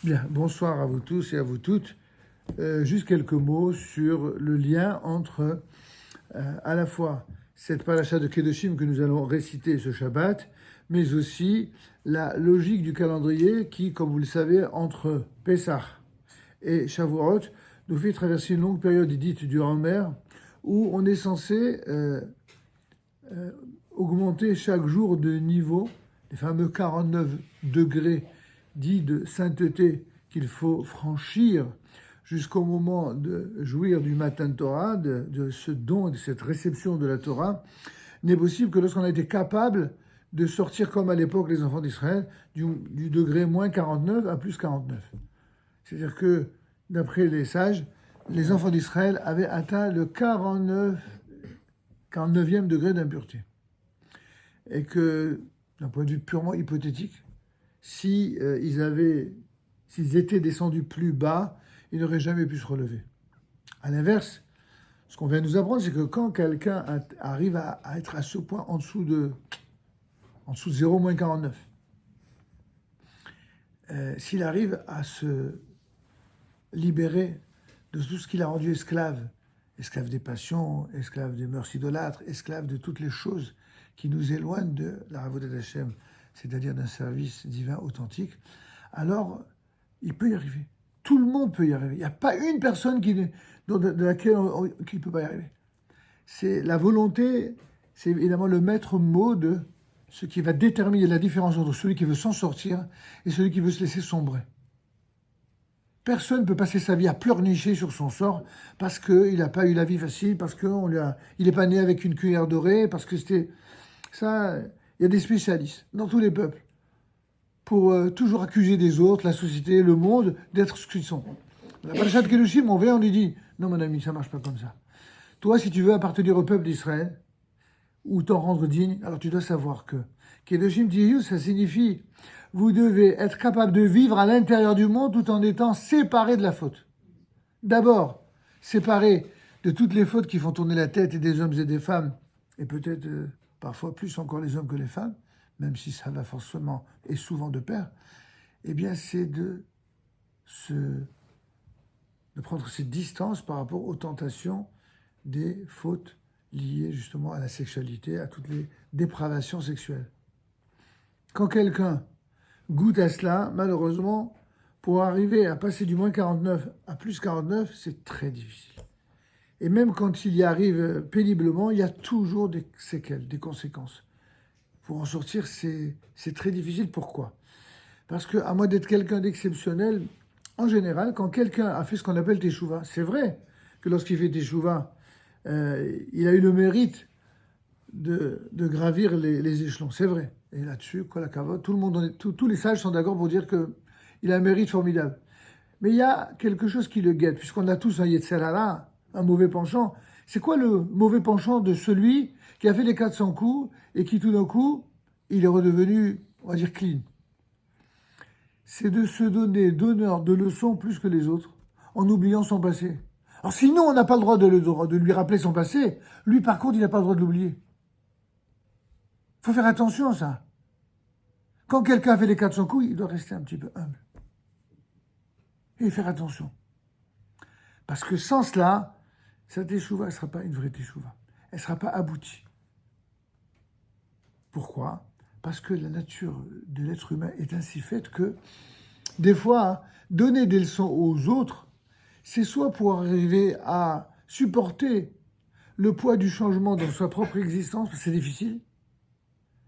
Bien, bonsoir à vous tous et à vous toutes. Juste quelques mots sur le lien entre à la fois cette paracha de Kedoshim que nous allons réciter ce Shabbat, mais aussi la logique du calendrier qui, comme vous le savez, entre Pessah et Shavuot, nous fait traverser une longue période dite du Homer, où on est censé augmenter chaque jour de niveau, les fameux 49 degrés dits de sainteté qu'il faut franchir jusqu'au moment de jouir du Matan Torah, de ce don et de cette réception de la Torah, n'est possible que lorsqu'on a été capable de sortir comme à l'époque les enfants d'Israël du degré moins 49 à plus 49. C'est-à-dire que, d'après les sages, les enfants d'Israël avaient atteint le 49e degré d'impureté. Et que, d'un point de vue purement hypothétique, s'ils étaient descendus plus bas, ils n'auraient jamais pu se relever. À l'inverse, ce qu'on vient de nous apprendre, c'est que quand quelqu'un arrive à être à ce point en dessous de 0-49, s'il arrive à se libérer de tout ce qu'il a rendu esclave des passions, esclave des mœurs idolâtres, esclave de toutes les choses qui nous éloignent de la Avodat Hashem, c'est-à-dire d'un service divin authentique, alors il peut y arriver. Tout le monde peut y arriver. Il n'y a pas une personne de laquelle qui ne peut pas y arriver. C'est la volonté, c'est évidemment le maître mot de ce qui va déterminer la différence entre celui qui veut s'en sortir et celui qui veut se laisser sombrer. Personne ne peut passer sa vie à pleurnicher sur son sort parce qu'il n'a pas eu la vie facile, parce qu'il n'est pas né avec une cuillère dorée, parce que c'était... Ça, il y a des spécialistes dans tous les peuples pour toujours accuser des autres, la société, le monde, d'être ce qu'ils sont. La paracha de Kedoshim, on vient, on lui dit « Non, mon ami, ça ne marche pas comme ça. Toi, si tu veux appartenir au peuple d'Israël, ou t'en rendre digne, alors tu dois savoir que Kedoshim Tiyu, ça signifie vous devez être capable de vivre à l'intérieur du monde tout en étant séparé de la faute. D'abord, séparé de toutes les fautes qui font tourner la tête et des hommes et des femmes, et peut-être parfois plus encore les hommes que les femmes, même si ça va forcément et souvent de pair, eh bien c'est de prendre cette distance par rapport aux tentations des fautes liées justement à la sexualité, à toutes les dépravations sexuelles. Quand quelqu'un goûte à cela, malheureusement, pour arriver à passer du moins 49 à plus 49, c'est très difficile. Et même quand il y arrive péniblement, il y a toujours des séquelles, des conséquences. Pour en sortir, c'est très difficile. Pourquoi ? Parce qu'à moins d'être quelqu'un d'exceptionnel, en général, quand quelqu'un a fait ce qu'on appelle teshuva, c'est vrai que lorsqu'il fait teshuva, il a eu le mérite de gravir les échelons, c'est vrai. Et là-dessus, tous les sages sont d'accord pour dire qu'il a un mérite formidable. Mais il y a quelque chose qui le guette, puisqu'on a tous un Yetzer Hara, un mauvais penchant. C'est quoi le mauvais penchant de celui qui a fait les 400 coups et qui tout d'un coup, il est redevenu, on va dire, clean? C'est de se donner d'honneur, de leçons plus que les autres, en oubliant son passé. Alors sinon, on n'a pas le droit de lui rappeler son passé. Lui, par contre, il n'a pas le droit de l'oublier. Il faut faire attention à ça. Quand quelqu'un fait les 400 coups, il doit rester un petit peu humble. Et faire attention. Parce que sans cela, sa teshuva ne sera pas une vraie teshuva. Elle ne sera pas aboutie. Pourquoi ? Parce que la nature de l'être humain est ainsi faite que, des fois, donner des leçons aux autres, c'est soit pour arriver à supporter le poids du changement dans sa propre existence, parce que c'est difficile,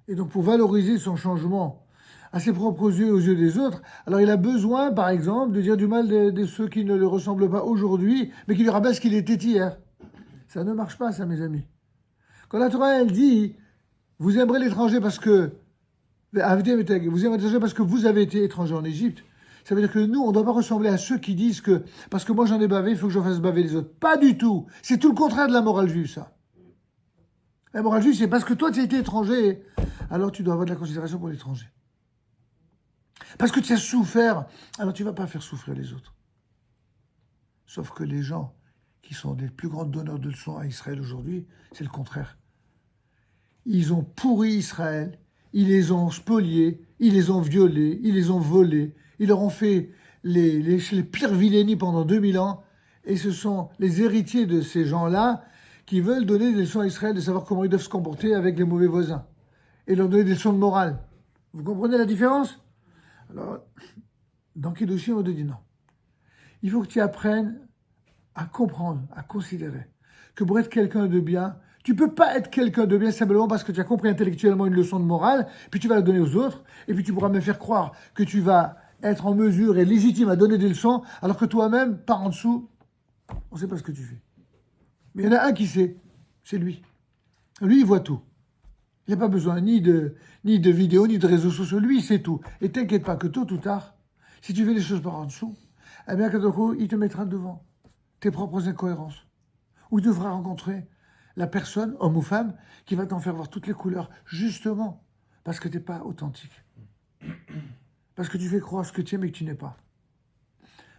et donc pour valoriser son changement à ses propres yeux et aux yeux des autres, alors il a besoin, par exemple, de dire du mal de ceux qui ne le ressemblent pas aujourd'hui, mais qui lui rappellent ce qu'il était hier. Ça ne marche pas, ça, mes amis. Quand la Torah, elle dit, vous aimerez l'étranger parce que vous aimerez l'étranger parce que vous avez été étranger en Égypte, ça veut dire que nous, on ne doit pas ressembler à ceux qui disent que parce que moi j'en ai bavé, il faut que j'en fasse baver les autres. Pas du tout. C'est tout le contraire de la morale juive, ça. La morale juive, c'est parce que toi, tu as été étranger, alors tu dois avoir de la considération pour l'étranger. Parce que tu as souffert, alors tu ne vas pas faire souffrir les autres. Sauf que les gens qui sont les plus grands donneurs de leçons à Israël aujourd'hui, c'est le contraire. Ils ont pourri Israël, ils les ont spoliés, ils les ont violés, ils les ont volés, ils leur ont fait les pires vilainies pendant 2000 ans, et ce sont les héritiers de ces gens-là qui veulent donner des leçons à Israël de savoir comment ils doivent se comporter avec les mauvais voisins, et leur donner des leçons de morale. Vous comprenez la différence? Alors, dans Kiddushin, on te dit non. Il faut que tu apprennes à comprendre, à considérer que pour être quelqu'un de bien, tu ne peux pas être quelqu'un de bien simplement parce que tu as compris intellectuellement une leçon de morale, puis tu vas la donner aux autres, et puis tu pourras me faire croire que tu vas être en mesure et légitime à donner des leçons, alors que toi-même, par en dessous, on ne sait pas ce que tu fais. Mais il y en a un qui sait, c'est lui. Lui, il voit tout. Il n'a pas besoin ni de vidéos, ni de réseaux sociaux. Lui, il sait tout. Et t'inquiète pas que tôt ou tard, si tu fais les choses par en dessous, eh bien, Kadoku, il te mettra devant tes propres incohérences. Ou il devra rencontrer la personne, homme ou femme, qui va t'en faire voir toutes les couleurs, justement, parce que tu n'es pas authentique. Parce que tu fais croire ce que tu es, mais que tu n'es pas.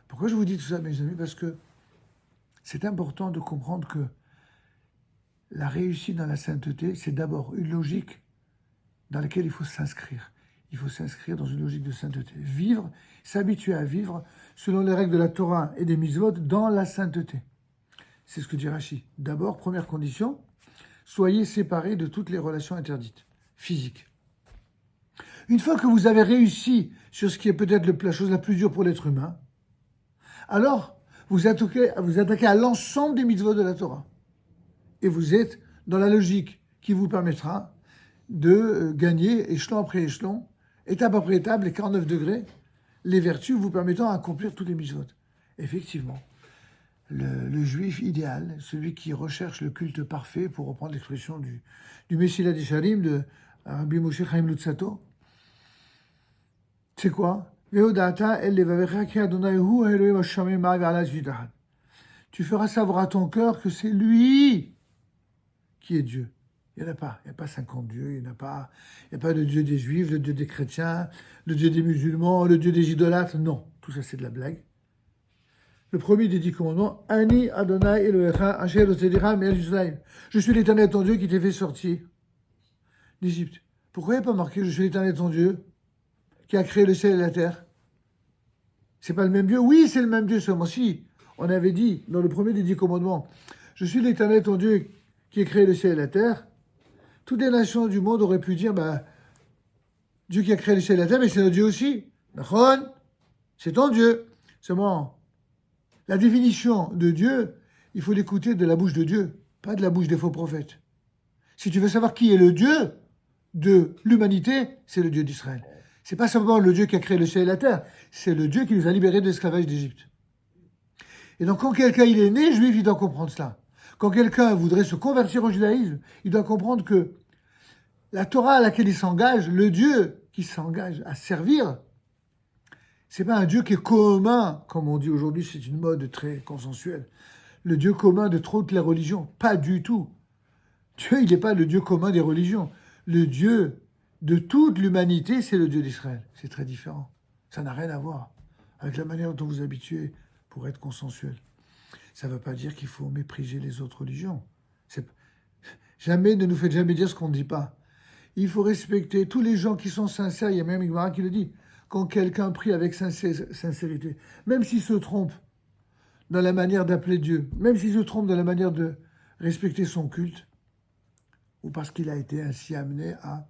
Pourquoi je vous dis tout ça, mes amis? Parce que c'est important de comprendre que la réussite dans la sainteté, c'est d'abord une logique dans laquelle il faut s'inscrire. Il faut s'inscrire dans une logique de sainteté. Vivre, s'habituer à vivre selon les règles de la Torah et des mitzvot dans la sainteté. C'est ce que dit Rashi. D'abord, première condition, soyez séparés de toutes les relations interdites, physiques. Une fois que vous avez réussi sur ce qui est peut-être la chose la plus dure pour l'être humain, alors vous attaquez à l'ensemble des mitzvot de la Torah. Et vous êtes dans la logique qui vous permettra de gagner, échelon après échelon, étape après étape, les 49 degrés, les vertus vous permettant d'accomplir tous les mitzvot. Effectivement, le juif idéal, celui qui recherche le culte parfait, pour reprendre l'expression du Messilat Yesharim de Rabbi Moshe Chaim Luzzatto, c'est quoi? Tu feras savoir à ton cœur que c'est lui qui est Dieu. Il n'y en a pas. Il n'y a pas 50 dieux. Il n'y a pas de Dieu des Juifs, le Dieu des chrétiens, le Dieu des musulmans, le Dieu des idolâtres. Non, tout ça c'est de la blague. Le premier des 10 commandements, Ani Adonai Elohecha Asher Hotzeicha mi'Yerushalayim. Je suis l'Éternel ton Dieu qui t'ai fait sortir d'Égypte. Pourquoi il n'y a pas marqué je suis l'Éternel ton Dieu qui a créé le ciel et la terre? C'est pas le même Dieu? Oui, c'est le même Dieu, seulement si. On avait dit dans le premier des 10 commandements, je suis l'Éternel ton Dieu qui a créé le ciel et la terre. Toutes les nations du monde auraient pu dire, Dieu qui a créé le ciel et la terre, mais c'est notre Dieu aussi. Nachon, c'est ton Dieu. Seulement, la définition de Dieu, il faut l'écouter de la bouche de Dieu, pas de la bouche des faux prophètes. Si tu veux savoir qui est le Dieu de l'humanité, c'est le Dieu d'Israël. C'est pas simplement le Dieu qui a créé le ciel et la terre, c'est le Dieu qui nous a libérés de l'esclavage d'Égypte. Et donc, quand quelqu'un il est né juif, il doit comprendre cela. Quand quelqu'un voudrait se convertir au judaïsme, il doit comprendre que la Torah à laquelle il s'engage, le Dieu qui s'engage à servir, c'est pas un Dieu qui est commun, comme on dit aujourd'hui, c'est une mode très consensuelle. Le Dieu commun de toutes les religions, pas du tout. Dieu, il n'est pas le Dieu commun des religions. Le Dieu de toute l'humanité, c'est le Dieu d'Israël. C'est très différent. Ça n'a rien à voir avec la manière dont vous vous habituez pour être consensuel. Ça ne veut pas dire qu'il faut mépriser les autres religions. Ne nous faites jamais dire ce qu'on ne dit pas. Il faut respecter tous les gens qui sont sincères. Il y a même Igmara qui le dit. Quand quelqu'un prie avec sincérité, même s'il se trompe dans la manière d'appeler Dieu, même s'il se trompe dans la manière de respecter son culte, ou parce qu'il a été ainsi amené à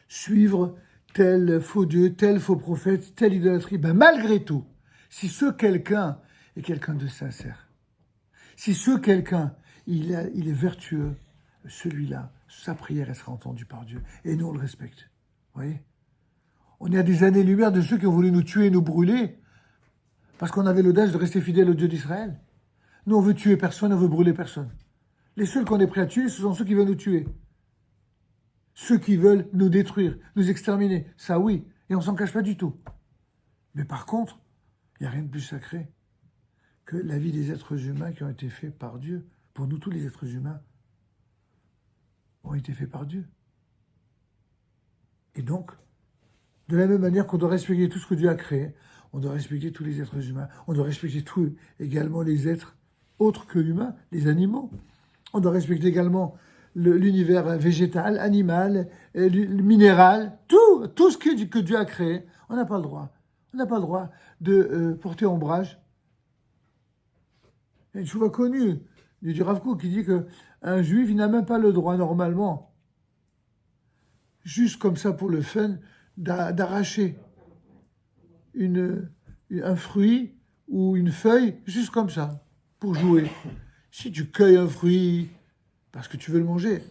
suivre tel faux Dieu, tel faux prophète, telle idolâtrie, malgré tout, si ce quelqu'un est quelqu'un de sincère, si ce quelqu'un, il est vertueux, celui-là, sa prière, elle sera entendue par Dieu. Et nous, on le respecte. Vous voyez? On est à des années-lumière de ceux qui ont voulu nous tuer et nous brûler, parce qu'on avait l'audace de rester fidèle au Dieu d'Israël. Nous, on veut tuer personne, on veut brûler personne. Les seuls qu'on est prêts à tuer, ce sont ceux qui veulent nous tuer. Ceux qui veulent nous détruire, nous exterminer. Ça, oui. Et on s'en cache pas du tout. Mais par contre, il n'y a rien de plus sacré que la vie des êtres humains qui ont été faits par Dieu. Pour nous, tous les êtres humains ont été faits par Dieu. Et donc, de la même manière qu'on doit respecter tout ce que Dieu a créé, on doit respecter tous les êtres humains, on doit respecter tout, également les êtres autres que humains, les animaux. On doit respecter également l'univers végétal, animal, minéral, tout ce que Dieu a créé. On n'a pas le droit. On n'a pas le droit de porter ombrage. Il y a une chose connue du Rav Kook qui dit qu'un juif, il n'a même pas le droit normalement, juste comme ça pour le fun, d'arracher un fruit ou une feuille, juste comme ça, pour jouer. Si tu cueilles un fruit parce que tu veux le manger,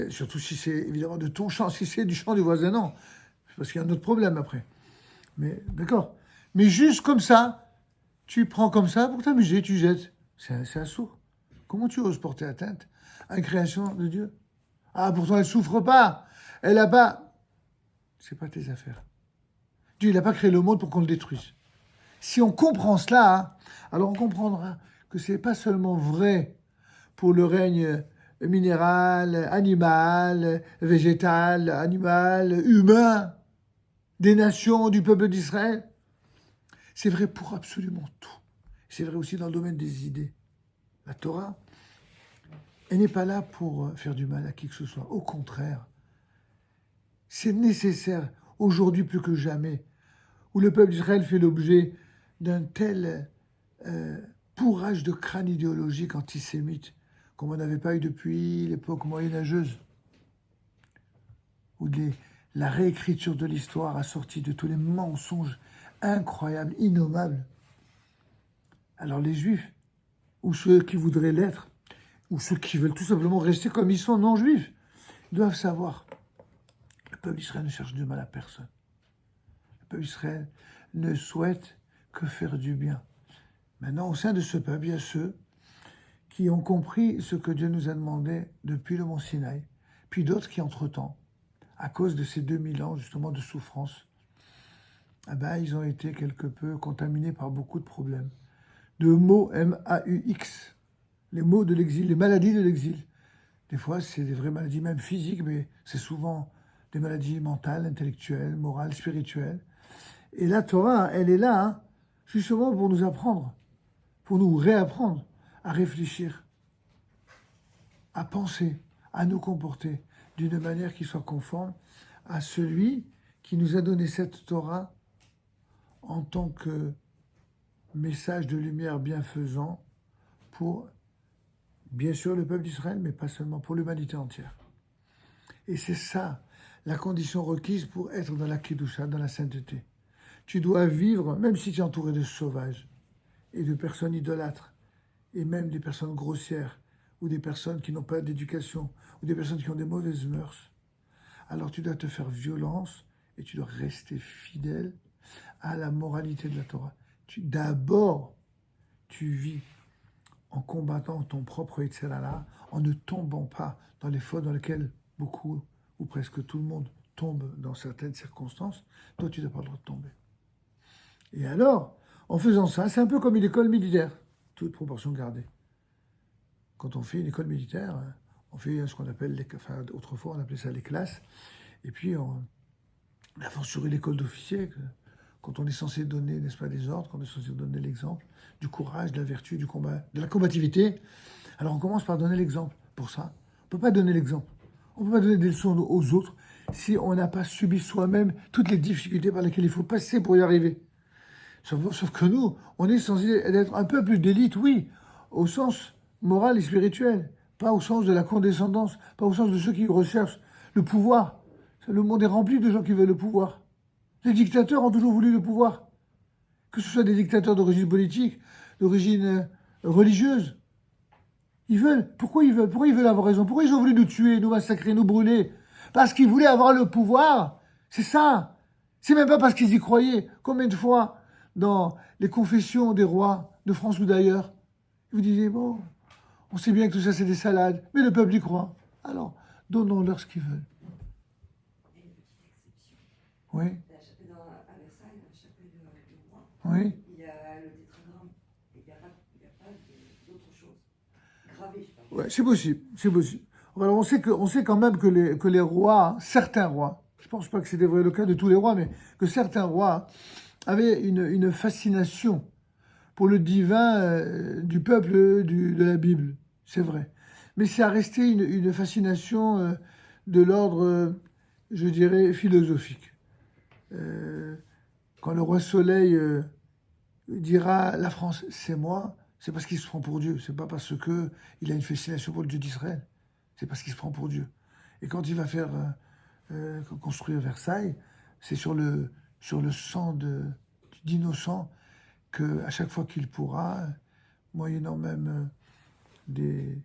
surtout si c'est évidemment de ton champ, si c'est du champ du voisin, non. Parce qu'il y a un autre problème après. Mais d'accord. Mais juste comme ça, tu prends comme ça pour t'amuser, tu jettes. C'est un sourd. Comment tu oses porter atteinte à une création de Dieu? Ah, pourtant elle souffre pas. Elle a pas. C'est pas tes affaires. Dieu, il n'a pas créé le monde pour qu'on le détruise. Si on comprend cela, hein, alors on comprendra que ce n'est pas seulement vrai pour le règne minéral, animal, végétal, animal, humain, des nations, du peuple d'Israël. C'est vrai pour absolument tout. C'est vrai aussi dans le domaine des idées. La Torah, elle n'est pas là pour faire du mal à qui que ce soit. Au contraire, c'est nécessaire aujourd'hui plus que jamais, où le peuple d'Israël fait l'objet d'un tel bourrage de crâne idéologique antisémite comme on n'avait pas eu depuis l'époque moyenâgeuse, où la réécriture de l'histoire a sorti de tous les mensonges incroyables, innommables. Alors les Juifs, ou ceux qui voudraient l'être, ou ceux qui veulent tout simplement rester comme ils sont non-juifs, doivent savoir, le peuple d'Israël ne cherche du mal à personne. Le peuple d'Israël ne souhaite que faire du bien. Maintenant, au sein de ce peuple, il y a ceux qui ont compris ce que Dieu nous a demandé depuis le mont Sinaï, puis d'autres qui, entre-temps, à cause de ces 2000 ans justement de souffrance, ils ont été quelque peu contaminés par beaucoup de problèmes. De maux, M-A-U-X, les maux de l'exil, les maladies de l'exil. Des fois, c'est des vraies maladies, même physiques, mais c'est souvent des maladies mentales, intellectuelles, morales, spirituelles. Et la Torah, elle est là, hein, justement pour nous apprendre, pour nous réapprendre à réfléchir, à penser, à nous comporter d'une manière qui soit conforme à celui qui nous a donné cette Torah en tant que message de lumière bienfaisant pour, bien sûr, le peuple d'Israël, mais pas seulement, pour l'humanité entière. Et c'est ça, la condition requise pour être dans la Kedusha, dans la sainteté. Tu dois vivre, même si tu es entouré de sauvages et de personnes idolâtres, et même des personnes grossières, ou des personnes qui n'ont pas d'éducation, ou des personnes qui ont des mauvaises mœurs, alors tu dois te faire violence et tu dois rester fidèle à la moralité de la Torah. D'abord, tu vis en combattant ton propre Yetzirah, en ne tombant pas dans les fautes dans lesquelles beaucoup, ou presque tout le monde, tombe dans certaines circonstances. Toi, tu n'as pas le droit de tomber. Et alors, en faisant ça, c'est un peu comme une école militaire, toute proportion gardée. Quand on fait une école militaire, on fait ce qu'on appelle, autrefois on appelait ça les classes, et puis on avance sur l'école d'officier, quand on est censé donner, n'est-ce pas, des ordres, quand on est censé donner l'exemple du courage, de la vertu, du combat, de la combativité. Alors on commence par donner l'exemple. Pour ça, on ne peut pas donner l'exemple. On ne peut pas donner des leçons aux autres si on n'a pas subi soi-même toutes les difficultés par lesquelles il faut passer pour y arriver. Sauf que nous, on est censé être un peu plus d'élite, oui, au sens moral et spirituel, pas au sens de la condescendance, pas au sens de ceux qui recherchent le pouvoir. Le monde est rempli de gens qui veulent le pouvoir. Les dictateurs ont toujours voulu le pouvoir. Que ce soit des dictateurs d'origine politique, d'origine religieuse. Ils veulent. Pourquoi ils veulent? Pourquoi ils veulent avoir raison? Pourquoi ils ont voulu nous tuer, nous massacrer, nous brûler? Parce qu'ils voulaient avoir le pouvoir. C'est ça. C'est même pas parce qu'ils y croyaient. Combien de fois, dans les confessions des rois de France ou d'ailleurs, vous disiez, bon, on sait bien que tout ça c'est des salades, mais le peuple y croit. Alors, donnons-leur ce qu'ils veulent. Il y a une petite exception. Oui. À Versailles, dans la chapelle du roi, Oui. il y a le tétragramme. Il n'y a pas d'autre chose. Gravé, je parle. Ouais, c'est possible, c'est possible. Alors on sait quand même que les rois, certains rois, je ne pense pas que c'était vrai le cas de tous les rois, mais que certains rois avaient une fascination pour le divin du peuple de la Bible. C'est vrai. Mais ça a resté une fascination de l'ordre, je dirais, philosophique. quand le roi Soleil dira la France, c'est moi, c'est parce qu'il se prend pour Dieu. C'est pas parce qu'il a une fascination pour le Dieu d'Israël. C'est parce qu'il se prend pour Dieu. Et quand il va faire construire Versailles, c'est sur le sang d'innocents que à chaque fois qu'il pourra, moyennant même des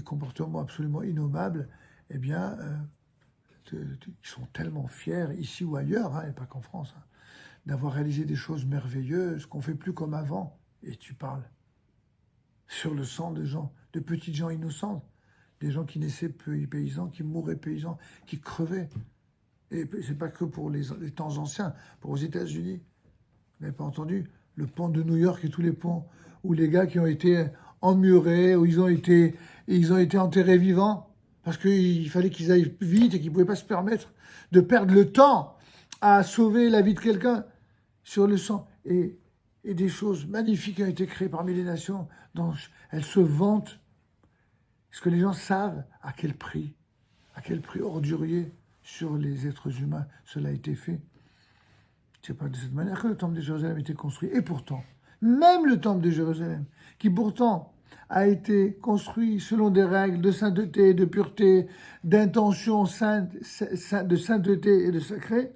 comportements absolument innommables, eh bien, ils sont tellement fiers, ici ou ailleurs, hein, et pas qu'en France, hein, d'avoir réalisé des choses merveilleuses qu'on ne fait plus comme avant. Et tu parles sur le sang de gens, de petites gens innocents, des gens qui naissaient paysans, qui mouraient paysans, qui crevaient. Et c'est pas que pour les temps anciens, pour aux États-Unis. Vous n'avez pas entendu le pont de New York et tous les ponts où les gars qui ont été emmurés, où ils ont été enterrés vivants, parce qu'il fallait qu'ils aillent vite et qu'ils ne pouvaient pas se permettre de perdre le temps à sauver la vie de quelqu'un sur le sang. Et des choses magnifiques ont été créées parmi les nations, dont elles se vantent. Est-ce que les gens savent à quel prix ordurier sur les êtres humains cela a été fait? C'est pas de cette manière que le temple de Jérusalem a été construit. Et pourtant, même le temple de Jérusalem, qui pourtant a été construit selon des règles de sainteté, de pureté, d'intention sainte, de sainteté et de sacré,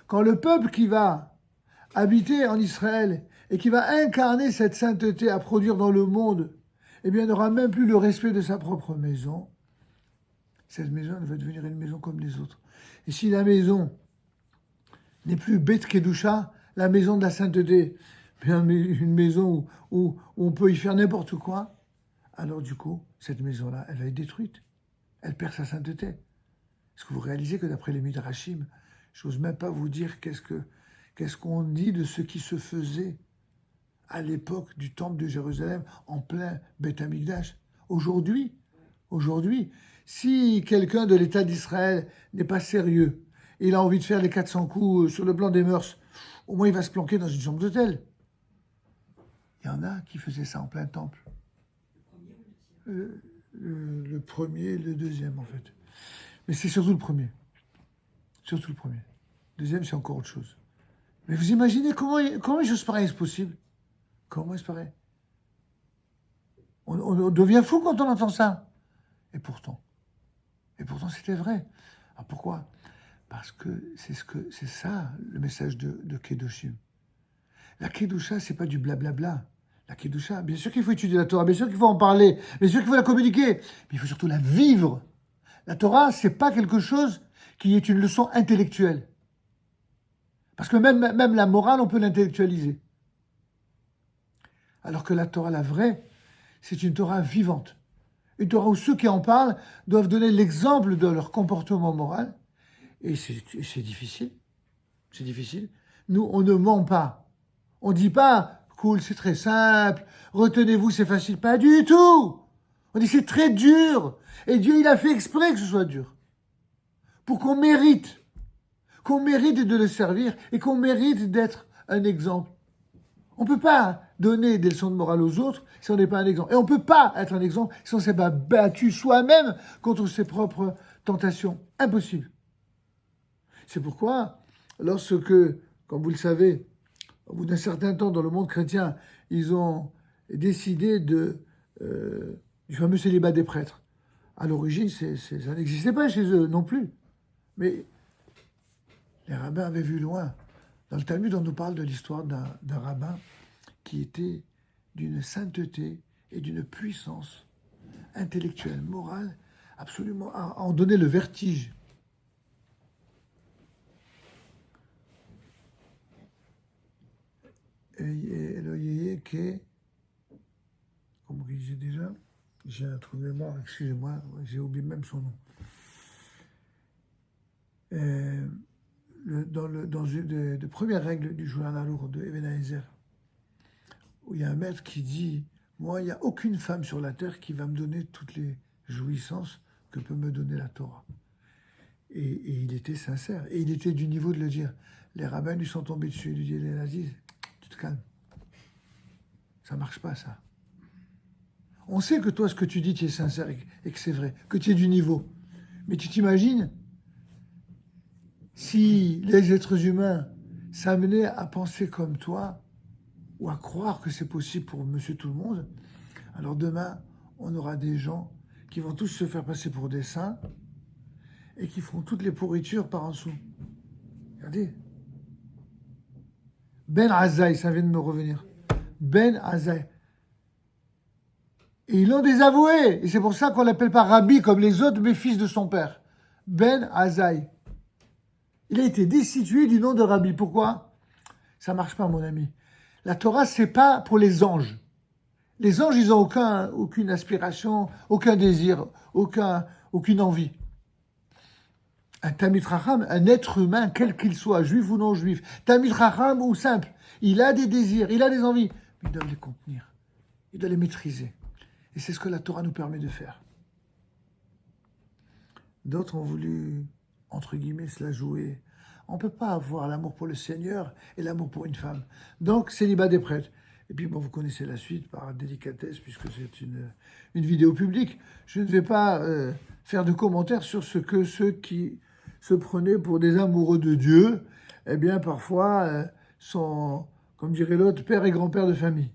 quand le peuple qui va habiter en Israël et qui va incarner cette sainteté à produire dans le monde, eh bien, n'aura même plus le respect de sa propre maison. Cette maison, elle va devenir une maison comme les autres. Et si la maison n'est plus Beth Kedusha, la maison de la sainteté, bien une maison où on peut y faire n'importe quoi, alors du coup, cette maison-là, elle va être détruite. Elle perd sa sainteté. Est-ce que vous réalisez que d'après les Midrashim, je n'ose même pas vous dire qu'est-ce qu'on dit de ce qui se faisait à l'époque du temple de Jérusalem, en plein Beth Amikdash. Aujourd'hui, si quelqu'un de l'État d'Israël n'est pas sérieux, il a envie de faire les 400 coups sur le plan des mœurs, au moins il va se planquer dans une chambre d'hôtel. Il y en a qui faisaient ça en plein temple. Le premier, le deuxième en fait. Mais c'est surtout le premier. Surtout le premier. Le deuxième, c'est encore autre chose. Mais vous imaginez comment une chose pareille est possible? Comment est-ce pareil? On devient fou quand on entend ça. Et pourtant c'était vrai. Alors pourquoi? Parce que c'est ça le message de Kedoshim. La Kedusha, c'est pas du blablabla. La Kedusha, bien sûr qu'il faut étudier la Torah, bien sûr qu'il faut en parler, bien sûr qu'il faut la communiquer, mais il faut surtout la vivre. La Torah, c'est pas quelque chose qui est une leçon intellectuelle. Parce que même la morale, on peut l'intellectualiser. Alors que la Torah, la vraie, c'est une Torah vivante. Une Torah où ceux qui en parlent doivent donner l'exemple de leur comportement moral. Et c'est difficile. C'est difficile. Nous, on ne ment pas. On ne dit pas, cool, c'est très simple, retenez-vous, c'est facile. Pas du tout. On dit, c'est très dur. Et Dieu, il a fait exprès que ce soit dur. Pour qu'on mérite de le servir et qu'on mérite d'être un exemple. On ne peut pas donner des leçons de morale aux autres si on n'est pas un exemple. Et on ne peut pas être un exemple si on ne s'est pas battu soi-même contre ses propres tentations. Impossible. C'est pourquoi, lorsque, comme vous le savez, au bout d'un certain temps dans le monde chrétien, ils ont décidé du fameux célibat des prêtres. À l'origine, ça n'existait pas chez eux non plus. Mais les rabbins avaient vu loin. Dans le Talmud, on nous parle de l'histoire d'un rabbin qui était d'une sainteté et d'une puissance intellectuelle, morale, absolument à en donner le vertige. Et le yéyé qui est, comment il disait déjà, j'ai un trou de mémoire, excusez-moi, j'ai oublié même son nom. Dans une des premières règles du journal de Eben Haezer, où il y a un maître qui dit, moi, il n'y a aucune femme sur la terre qui va me donner toutes les jouissances que peut me donner la Torah. Et il était sincère, et il était du niveau de le dire. Les rabbins lui sont tombés dessus, il lui dit, les nazis, tu te calmes. Ça marche pas, ça. On sait que toi, ce que tu dis, tu es sincère et que c'est vrai, que tu es du niveau. Mais tu t'imagines, Si les êtres humains s'amenaient à penser comme toi, ou à croire que c'est possible pour monsieur tout le monde, alors demain, on aura des gens qui vont tous se faire passer pour des saints et qui feront toutes les pourritures par en dessous. Regardez. Ben Azaï, ça vient de me revenir. Ben Azaï. Et ils l'ont désavoué. Et c'est pour ça qu'on l'appelle pas Rabbi comme les autres, mais fils de son père. Ben Azaï. Il a été destitué du nom de Rabbi. Pourquoi? Ça marche pas, mon ami. La Torah, c'est pas pour les anges. Les anges, ils n'ont aucune aspiration, aucun désir, aucune envie. Un Talmid Chacham, un être humain, quel qu'il soit, juif ou non juif, Talmid Chacham ou simple, il a des désirs, il a des envies, mais il doit les contenir, il doit les maîtriser. Et c'est ce que la Torah nous permet de faire. D'autres ont voulu, entre guillemets, se la jouer. On ne peut pas avoir l'amour pour le Seigneur et l'amour pour une femme. Donc, célibat des prêtres. Et puis, bon, vous connaissez la suite par délicatesse, puisque c'est une vidéo publique. Je ne vais pas faire de commentaires sur ce que ceux qui se prenaient pour des amoureux de Dieu, eh bien, parfois, sont, comme dirait l'autre, père et grand-père de famille.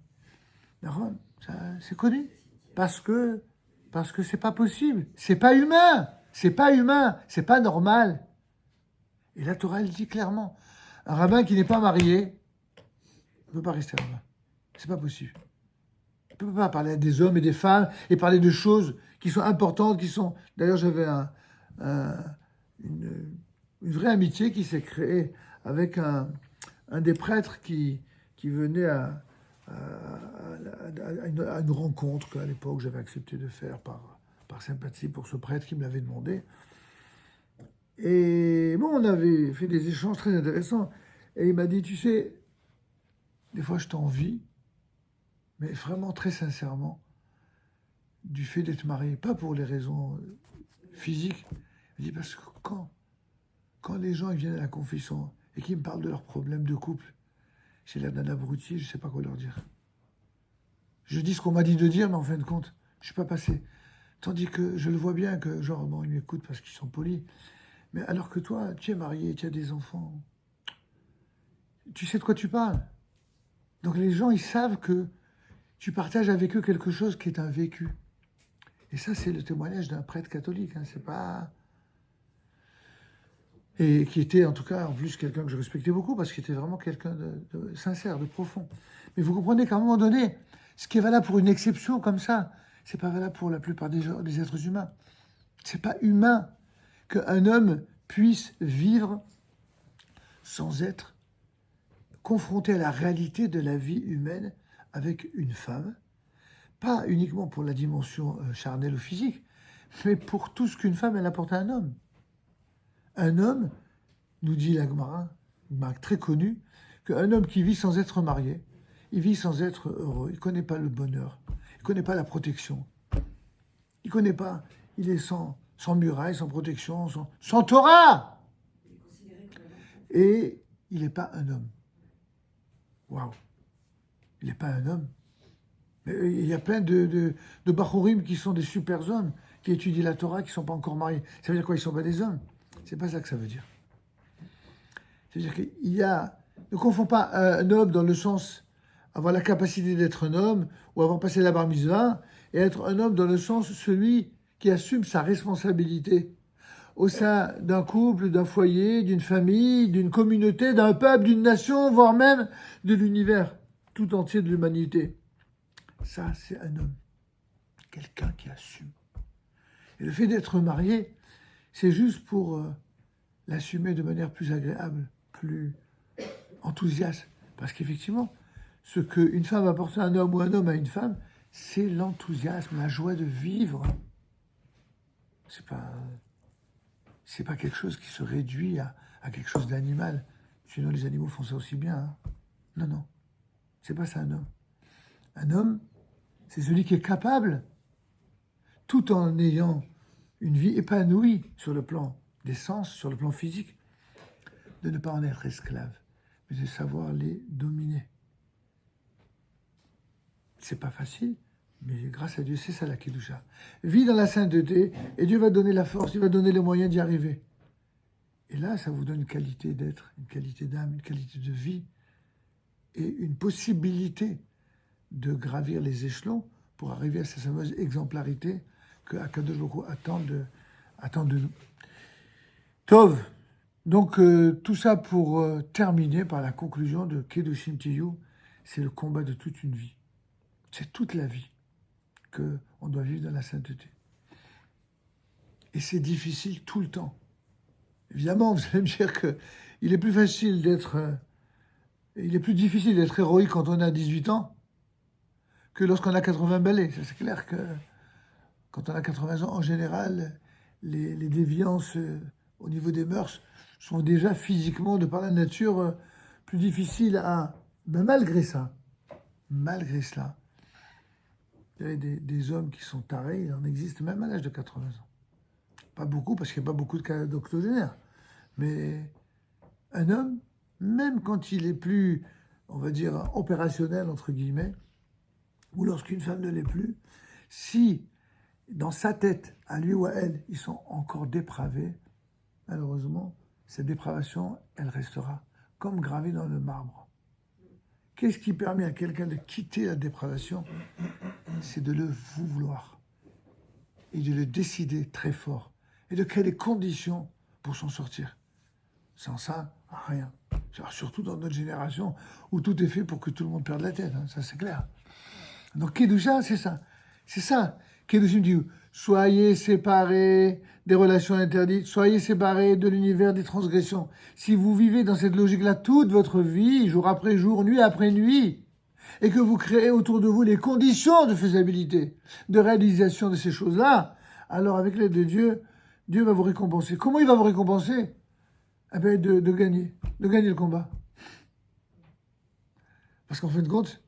D'accord ? C'est connu. Parce que c'est pas possible. C'est pas humain. C'est pas humain. C'est pas normal. Et la Torah, elle dit clairement, un rabbin qui n'est pas marié ne peut pas rester rabbin. C'est pas possible. On ne peut pas parler des hommes et des femmes et parler de choses qui sont importantes, qui sont... D'ailleurs, j'avais une vraie amitié qui s'est créée avec un des prêtres qui venait à une rencontre qu'à l'époque j'avais accepté de faire par sympathie pour ce prêtre qui me l'avait demandé. Et bon, on avait fait des échanges très intéressants. Et il m'a dit, tu sais, des fois je t'envie, mais vraiment très sincèrement, du fait d'être marié, pas pour les raisons physiques. Il dit, parce que quand les gens ils viennent à la confession et qu'ils me parlent de leurs problèmes de couple, j'ai l'air d'un abruti, je ne sais pas quoi leur dire. Je dis ce qu'on m'a dit de dire, mais en fin de compte, je ne suis pas passé. Tandis que je le vois bien que, genre, bon, ils m'écoutent parce qu'ils sont polis. Mais alors que toi, tu es marié, tu as des enfants, tu sais de quoi tu parles. Donc les gens, ils savent que tu partages avec eux quelque chose qui est un vécu. Et ça, c'est le témoignage d'un prêtre catholique. Hein, c'est pas... Et qui était, en tout cas, en plus, quelqu'un que je respectais beaucoup, parce qu'il était vraiment quelqu'un de sincère, de profond. Mais vous comprenez qu'à un moment donné, ce qui est valable pour une exception comme ça, c'est pas valable pour la plupart des êtres humains. C'est pas humain qu'un homme puisse vivre sans être confronté à la réalité de la vie humaine avec une femme, pas uniquement pour la dimension charnelle ou physique, mais pour tout ce qu'une femme elle apporte à un homme. Un homme, nous dit la Gemara, une marque très connue, qu'un homme qui vit sans être marié, il vit sans être heureux, il ne connaît pas le bonheur, il ne connaît pas la protection, il ne connaît pas, il est sans muraille, sans protection, sans Torah. Et il n'est pas un homme. Waouh! Il n'est pas un homme. Mais il y a plein de Bachorim qui sont des super hommes, qui étudient la Torah, qui ne sont pas encore mariés. Ça veut dire quoi? Ils ne sont pas des hommes. C'est pas ça que ça veut dire. C'est-à-dire qu'il y a... Ne confond pas un homme dans le sens avoir la capacité d'être un homme ou avoir passé la bar mitzvah et être un homme dans le sens celui qui assume sa responsabilité au sein d'un couple, d'un foyer, d'une famille, d'une communauté, d'un peuple, d'une nation, voire même de l'univers tout entier de l'humanité. Ça, c'est un homme. Quelqu'un qui assume. Et le fait d'être marié, c'est juste pour l'assumer de manière plus agréable, plus enthousiaste. Parce qu'effectivement, ce qu'une femme apporte à un homme ou un homme à une femme, c'est l'enthousiasme, la joie de vivre. C'est pas quelque chose qui se réduit à quelque chose d'animal. Sinon, les animaux font ça aussi bien. Hein. Non, non. C'est pas ça un homme. Un homme, c'est celui qui est capable, tout en ayant une vie épanouie sur le plan des sens, sur le plan physique, de ne pas en être esclave, mais de savoir les dominer. C'est pas facile, mais grâce à Dieu, c'est ça la Kedusha. Vis dans la sainteté, et Dieu va donner la force, il va donner les moyens d'y arriver. Et là, ça vous donne une qualité d'être, une qualité d'âme, une qualité de vie et une possibilité de gravir les échelons pour arriver à cette fameuse exemplarité que Akadosh Baruch Hu attend de nous. Tov. Donc, tout ça pour terminer par la conclusion de Kedoshim Tiyu, c'est le combat de toute une vie. C'est toute la vie qu'on doit vivre dans la sainteté. Et c'est difficile tout le temps. Évidemment, vous allez me dire qu'il est plus facile il est plus difficile d'être héroïque quand on a 18 ans que lorsqu'on a 80 balais. C'est clair que quand on a 80 ans, en général, les déviances au niveau des mœurs sont déjà physiquement, de par la nature, plus difficiles à... Mais malgré cela, il y a des hommes qui sont tarés, il en existe même à l'âge de 80 ans. Pas beaucoup, parce qu'il n'y a pas beaucoup de cas d'octogénaires. Mais un homme, même quand il est plus, on va dire, opérationnel, entre guillemets, ou lorsqu'une femme ne l'est plus, si dans sa tête, à lui ou à elle, ils sont encore dépravés, malheureusement, cette dépravation, elle restera comme gravée dans le marbre. Qu'est-ce qui permet à quelqu'un de quitter la dépravation? C'est de le vouloir et de le décider très fort et de créer les conditions pour s'en sortir. Sans ça, rien. Surtout dans notre génération où tout est fait pour que tout le monde perde la tête, hein, ça c'est clair. Donc Kedusha, c'est ça. C'est ça. Kedushim dit, soyez séparés des relations interdites, soyez séparés de l'univers des transgressions. Si vous vivez dans cette logique-là toute votre vie, jour après jour, nuit après nuit, et que vous créez autour de vous les conditions de faisabilité, de réalisation de ces choses-là, alors avec l'aide de Dieu, Dieu va vous récompenser. Comment il va vous récompenser? Eh bien, de gagner le combat. Parce qu'en fin de compte,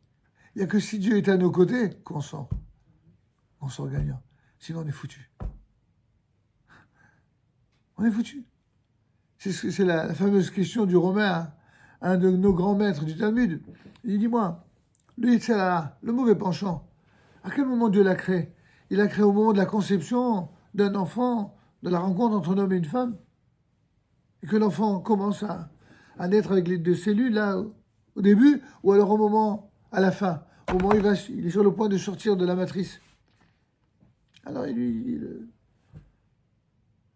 il n'y a que si Dieu est à nos côtés qu'on sort gagnant. Sinon, on est foutu. On est foutu. C'est la fameuse question du Romain, un de nos grands maîtres du Talmud. Il dit, dis-moi, le Yetzer Hara, le mauvais penchant, à quel moment Dieu l'a créé? Il l'a créé au moment de la conception d'un enfant, de la rencontre entre un homme et une femme, et que l'enfant commence à naître avec les deux cellules, là, au début, ou alors au moment, à la fin, au moment où il est sur le point de sortir de la matrice. Alors le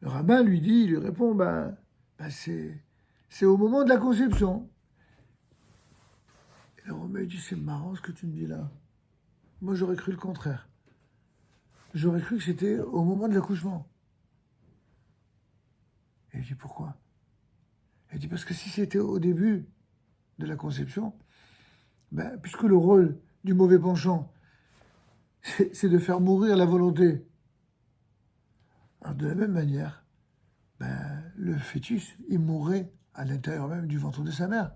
rabbin il lui répond, c'est au moment de la conception. Et le Romain dit, c'est marrant ce que tu me dis là. Moi, j'aurais cru le contraire. J'aurais cru que c'était au moment de l'accouchement. Et il dit, pourquoi? Il dit, parce que si c'était au début de la conception, puisque le rôle du mauvais penchant, c'est de faire mourir la volonté. Alors de la même manière, le fœtus, il mourrait à l'intérieur même du ventre de sa mère.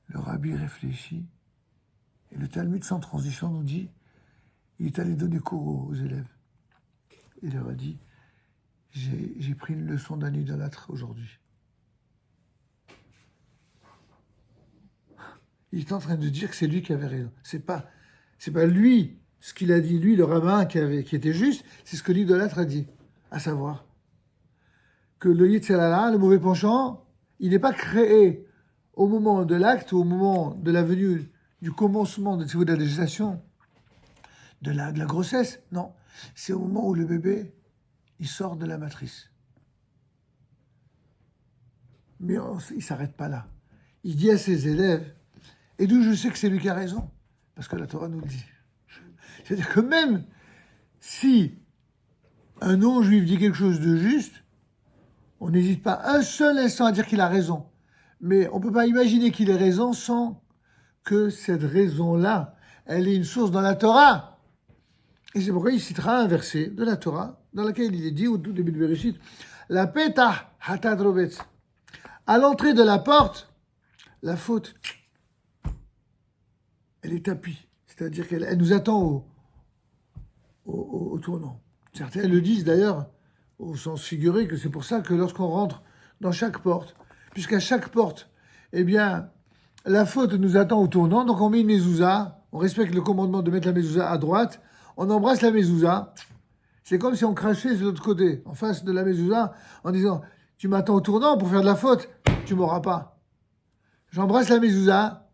Le rabbi réfléchit, et le Talmud sans transition nous dit, il est allé donner cours aux élèves. Il leur a dit, j'ai pris une leçon d'un idolâtre aujourd'hui. Il est en train de dire que c'est lui qui avait raison. C'est pas lui, ce qu'il a dit, lui, le rabbin qui était juste, c'est ce que l'idolâtre a dit. À savoir que le Yetzer Hara, le mauvais penchant, il n'est pas créé au moment de l'acte, au moment de la venue, du commencement de la gestation, de la grossesse. Non, c'est au moment où le bébé, il sort de la matrice. Mais il ne s'arrête pas là. Il dit à ses élèves, et d'où je sais que c'est lui qui a raison, parce que la Torah nous le dit. C'est-à-dire que même si un non-juif dit quelque chose de juste, on n'hésite pas un seul instant à dire qu'il a raison. Mais on ne peut pas imaginer qu'il ait raison sans que cette raison-là, elle ait une source dans la Torah. Et c'est pourquoi il citera un verset de la Torah, dans lequel il est dit, au tout début de Bereshit, la petah hatadrobetz. À l'entrée de la porte, la faute, elle est tapie. C'est-à-dire qu'elle nous attend au tournant. Certains le disent d'ailleurs, au sens figuré, que c'est pour ça que lorsqu'on rentre dans chaque porte, puisqu'à chaque porte, eh bien, la faute nous attend au tournant, donc on met une mezouza, on respecte le commandement de mettre la mezouza à droite, on embrasse la mezouza, C'est comme si on crachait de l'autre côté, en face de la mezouza, en disant « Tu m'attends au tournant pour faire de la faute, tu m'auras pas. » J'embrasse la mezouza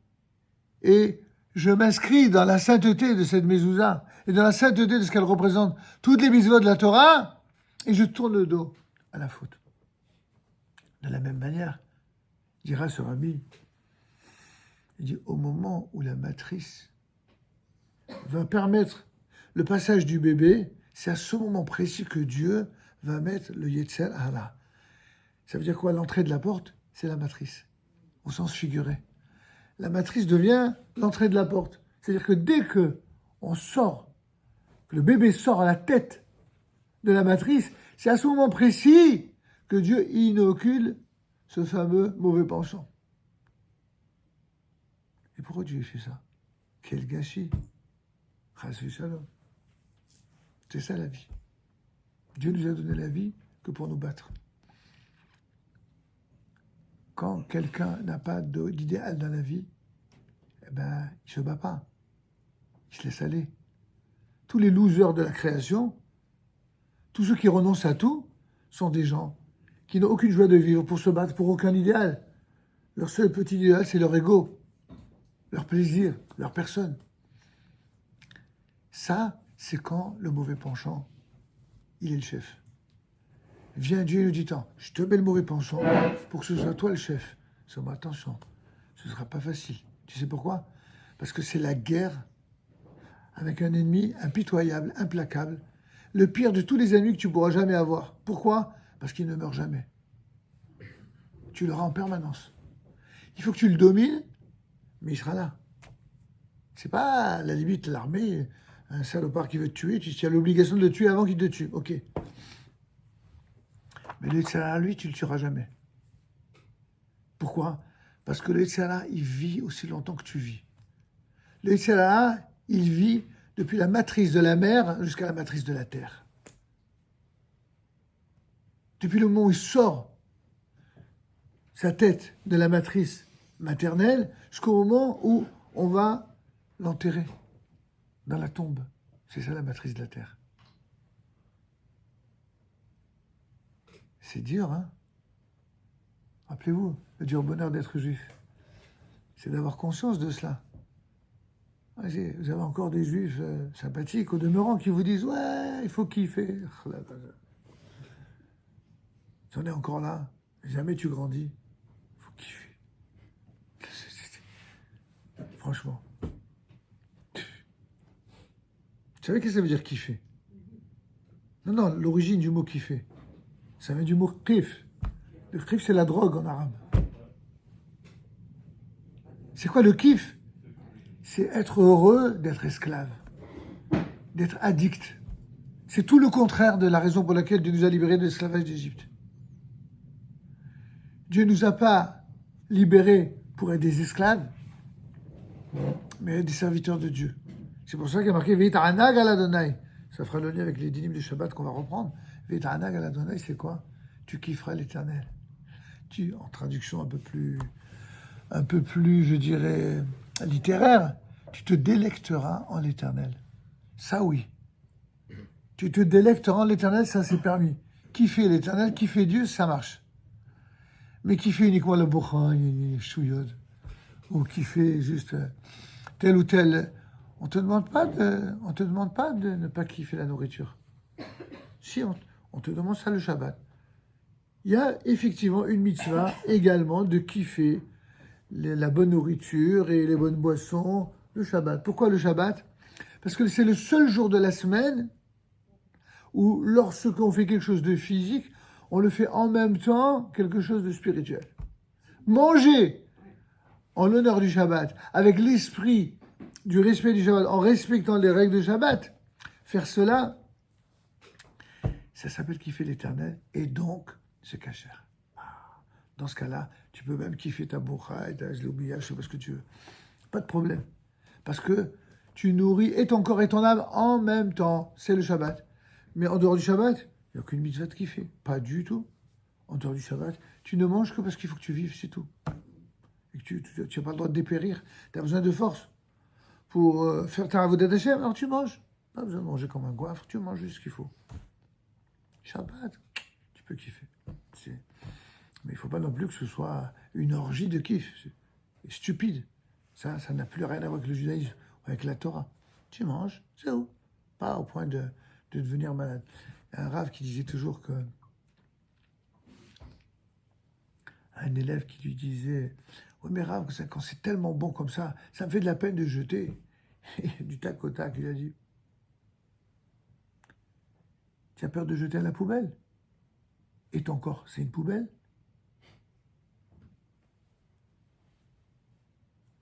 et je m'inscris dans la sainteté de cette mezouza et dans la sainteté de ce qu'elle représente, toutes les mitzvot de la Torah, et je tourne le dos à la faute. De la même manière, dira ce rabbi, il dit au moment où la matrice va permettre le passage du bébé, c'est à ce moment précis que Dieu va mettre le Yetzer Hara. Ça veut dire quoi? L'entrée de la porte, c'est la matrice, au sens figuré. La matrice devient l'entrée de la porte. C'est-à-dire que dès que on sort, que le bébé sort à la tête de la matrice, c'est à ce moment précis que Dieu inocule ce fameux mauvais penchant. Et pourquoi Dieu fait ça? Quel gâchis! Chas v'shalom. C'est ça la vie. Dieu nous a donné la vie que pour nous battre. Quand quelqu'un n'a pas d'idéal dans la vie, eh ben, il ne se bat pas. Il se laisse aller. Tous les losers de la création, tous ceux qui renoncent à tout, sont des gens qui n'ont aucune joie de vivre pour se battre pour aucun idéal. Leur seul petit idéal, c'est leur ego, leur plaisir, leur personne. Ça, c'est quand le mauvais penchant, il est le chef. Vient Dieu et nous dit, tant, je te mets le mauvais penchant pour que ce soit toi le chef. Seulement attention, ce ne sera pas facile. Tu sais pourquoi? Parce que c'est la guerre avec un ennemi impitoyable, implacable, le pire de tous les ennemis que tu pourras jamais avoir. Pourquoi? Parce qu'il ne meurt jamais. Tu l'auras en permanence. Il faut que tu le domines, mais il sera là. C'est pas à la limite l'armée, un salopard qui veut te tuer, tu as l'obligation de le tuer avant qu'il te tue. Ok. Mais le Yetzirah, lui, tu ne le tueras jamais. Pourquoi? Parce que le Yetzirah, il vit aussi longtemps que tu vis. Le Yetzirah, il vit depuis la matrice de la mer jusqu'à la matrice de la terre. Depuis le moment où il sort sa tête de la matrice maternelle jusqu'au moment où on va l'enterrer dans la tombe. C'est ça la matrice de la terre. C'est dur, hein? Rappelez-vous, le dur bonheur d'être juif, c'est d'avoir conscience de cela. Vous avez encore des juifs sympathiques au demeurant qui vous disent « Ouais, il faut kiffer. » Tu en es encore là. Jamais tu grandis. Il faut kiffer. Franchement. Vous savez qu'est-ce que ça veut dire kiffer? Non, l'origine du mot kiffer, ça vient du mot kif. Le kif, c'est la drogue en arabe. C'est quoi le kif? C'est être heureux d'être esclave, d'être addict. C'est tout le contraire de la raison pour laquelle Dieu nous a libérés de l'esclavage d'Égypte. Dieu ne nous a pas libérés pour être des esclaves, mais des serviteurs de Dieu. C'est pour ça qu'il y a marqué Ve'it'anag al Adonai. Ça fera le lien avec les dynimes de Shabbat qu'on va reprendre. Ve'it'anag al Adonai, c'est quoi? Tu kifferas l'Éternel. En traduction un peu plus, je dirais, littéraire, tu te délecteras en l'Éternel. Ça, oui. Tu te délecteras en l'Éternel, ça, c'est permis. Kiffer l'Éternel, kiffer Dieu, ça marche. Mais kiffer uniquement le bouchan, chouillode, ou kiffer juste tel ou tel, on te demande pas de ne pas kiffer la nourriture. Si, on te demande ça le Shabbat. Il y a effectivement une mitzvah également de kiffer la bonne nourriture et les bonnes boissons le Shabbat. Pourquoi le Shabbat? Parce que c'est le seul jour de la semaine où lorsqu'on fait quelque chose de physique, on le fait en même temps quelque chose de spirituel. Manger en l'honneur du Shabbat, avec l'esprit du respect du Shabbat, en respectant les règles du Shabbat, faire cela, ça s'appelle kiffer l'Éternel, et donc c'est kasher. Dans ce cas-là, tu peux même kiffer ta boucha et ta zloubia, je sais pas ce que tu veux. Pas de problème. Parce que tu nourris et ton corps et ton âme en même temps. C'est le Shabbat. Mais en dehors du Shabbat, il n'y a aucune mitzvah de kiffer. Pas du tout. En dehors du Shabbat, tu ne manges que parce qu'il faut que tu vives, c'est tout. Et que tu n'as pas le droit de dépérir. Tu as besoin de force pour faire ta avodat Hashem, alors tu manges. Pas besoin de manger comme un goinfre, tu manges juste ce qu'il faut. Shabbat, tu peux kiffer. Mais il ne faut pas non plus que ce soit une orgie de kiff. C'est stupide. Ça n'a plus rien à voir avec le judaïsme, avec la Torah. Tu manges, c'est où? Pas au point de devenir malade. Il y a un rave qui disait toujours que... Un élève qui lui disait « Oui, mais rave, quand c'est tellement bon comme ça me fait de la peine de jeter. » Et du tac au tac, il a dit « Tu as peur de jeter à la poubelle? Et ton corps, c'est une poubelle?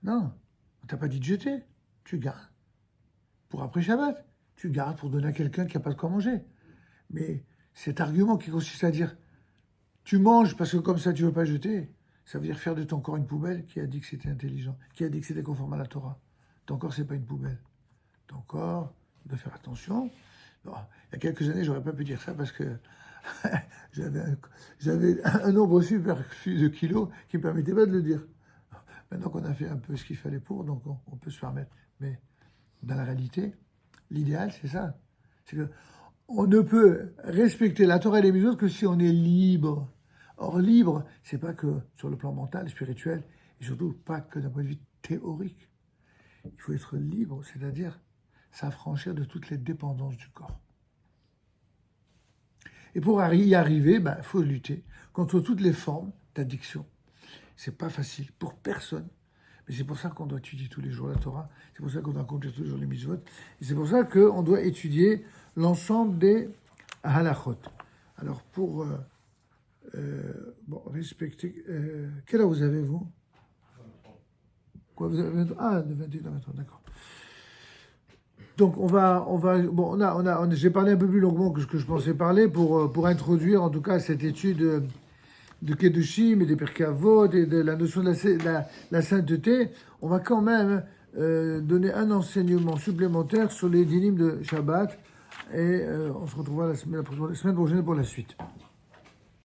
Non, on t'a pas dit de jeter. Tu gardes pour après Shabbat. Tu gardes pour donner à quelqu'un qui n'a pas de quoi manger. Mais cet argument qui consiste à dire tu manges parce que comme ça tu ne veux pas jeter, ça veut dire faire de ton corps une poubelle. Qui a dit que c'était intelligent? Qui a dit que c'était conforme à la Torah? Ton corps, c'est pas une poubelle. Ton corps, tu dois faire attention. Bon, il y a quelques années, j'aurais pas pu dire ça parce que j'avais un nombre superflu de kilos qui ne me permettait pas de le dire. Maintenant qu'on a fait un peu ce qu'il fallait pour, donc on peut se permettre. Mais dans la réalité, l'idéal, c'est ça. C'est que on ne peut respecter la Torah et les mitzvot que si on est libre. Or, libre, c'est pas que sur le plan mental, spirituel, et surtout pas que d'un point de vue théorique. Il faut être libre, c'est-à-dire s'affranchir de toutes les dépendances du corps. Et pour y arriver, il faut lutter contre toutes les formes d'addiction. C'est pas facile pour personne. Mais c'est pour ça qu'on doit étudier tous les jours la Torah. C'est pour ça qu'on doit accomplir tous les jours les mitzvot. Et c'est pour ça qu'on doit étudier l'ensemble des halachot. Alors pour respecter... quel âge vous avez, vous? Quoi, vous avez... Ah, de 21 à 23, d'accord. Donc j'ai parlé un peu plus longuement que ce que je pensais parler pour introduire en tout cas cette étude de Kedushim et des Pirkei Avot et de la notion de la sainteté. On va quand même donner un enseignement supplémentaire sur les dynimes de Shabbat et on se retrouvera la semaine prochaine pour la suite.